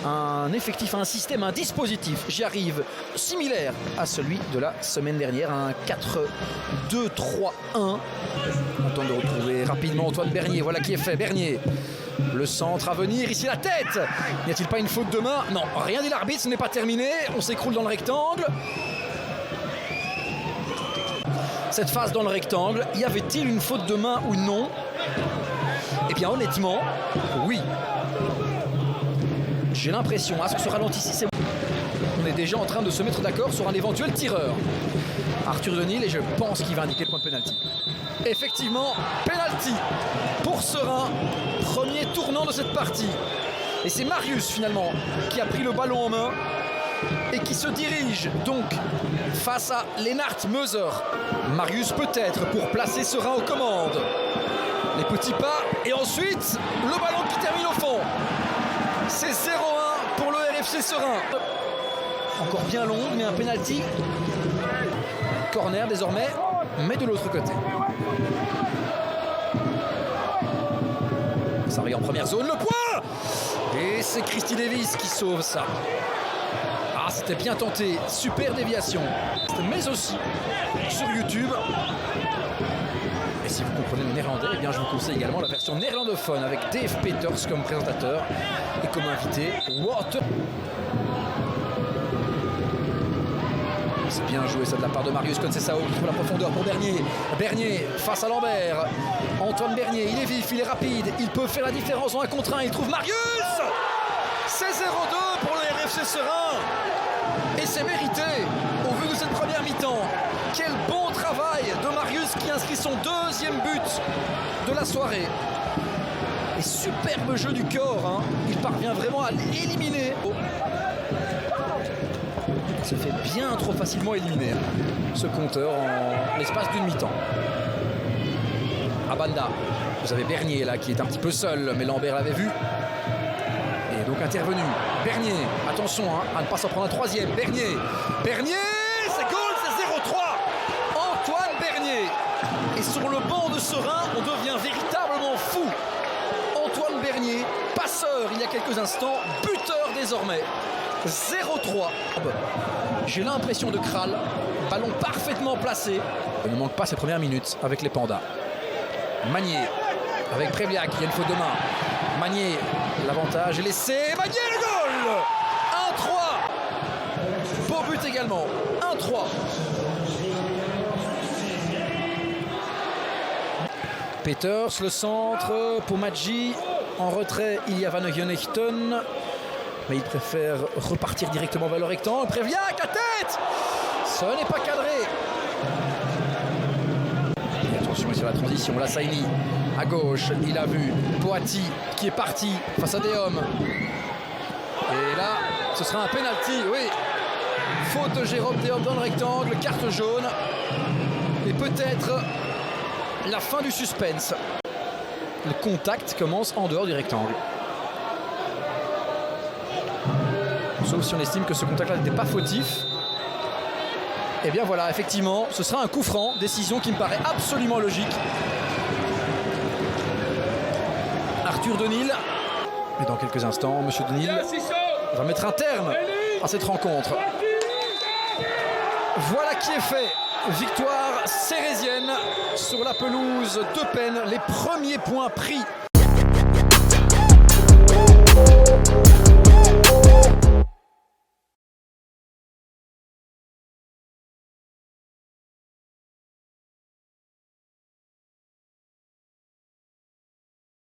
Un effectif, un système, un dispositif, j'y arrive, similaire à celui de la semaine dernière, un 4-2-3-1. On tente de retrouver rapidement Antoine Bernier, voilà qui est fait, Bernier. Le centre à venir, ici la tête. N'y a-t-il pas une faute de main? Non, rien dit l'arbitre, ce n'est pas terminé, on s'écroule dans le rectangle. Cette phase dans le rectangle, y avait-il une faute de main ou non? Eh bien honnêtement, oui. J'ai l'impression, sur ce ralenti-ci, on est déjà en train de se mettre d'accord sur un éventuel tireur. Arthur Denil, et je pense qu'il va indiquer le point de pénalty. Effectivement, pénalty pour Serein, premier tournant de cette partie. Et c'est Marius finalement qui a pris le ballon en main et qui se dirige donc face à Lennart Meuser. Marius peut-être pour placer Serein aux commandes. Les petits pas et ensuite le ballon qui termine au fond. C'est 0-1 pour le RFC Serein. Encore bien long, mais un penalty. Corner désormais, mais de l'autre côté. Ça arrive en première zone, le point. Et c'est Christy Davis qui sauve ça. Ah, c'était bien tenté, super déviation. Mais aussi sur YouTube. Et si vous comprenez le néerlandais, eh bien je vous conseille également la version néerlandophone avec Dave Peters comme présentateur et comme invité Water. C'est bien joué ça de la part de Marius Conceição qui trouve la profondeur pour Bernier. Bernier face à Lambert. Antoine Bernier, il est vif, il est rapide, il peut faire la différence en 1 contre 1. Il trouve Marius. C'est 0-2 pour le RFC Serein. Et c'est mérité au vu de cette première mi-temps. Quel bon travail de Marius qui inscrit son 2e but de la soirée. Et superbe jeu du corps, hein. Il parvient vraiment à l'éliminer. Il se fait bien trop facilement éliminer ce compteur en l'espace d'une mi-temps. Abanda, vous avez Bernier là qui est un petit peu seul, mais Lambert l'avait vu. Et donc intervenu. Bernier, attention à ne pas s'en prendre un 3e. Bernier, c'est goal, c'est 0-3. Antoine Bernier. Et sur le banc de Serein, on devient véritablement fou. Antoine Bernier, passeur il y a quelques instants, buteur désormais. 0-3. J'ai l'impression de Kral. Ballon parfaitement placé. Il ne manque pas ses premières minutes avec les Pandas. Magnier avec Prévliac. Il y a une faute de main. Magnier, l'avantage est laissé. Magnier, le goal. 1-3. Beau but également. 1-3. Peters, le centre pour Maggi. En retrait, il y a Van Genechten. Mais il préfère repartir directement vers le rectangle. Prévliac, la tête. Ce n'est pas cadré. Et attention sur la transition, la Saini à gauche, il a vu Poati qui est parti face à Dehomme. Et là, ce sera un penalty, oui. Faute de Jérôme Dehomme dans le rectangle, carte jaune. Et peut-être la fin du suspense. Le contact commence en dehors du rectangle. Sauf si on estime que ce contact-là n'était pas fautif. Et bien voilà, effectivement, ce sera un coup franc, décision qui me paraît absolument logique. Arthur Denil. Et dans quelques instants, Monsieur Denil va mettre un terme à cette rencontre. Voilà qui est fait. Victoire cérésienne sur la pelouse d'Eupen. Les premiers points pris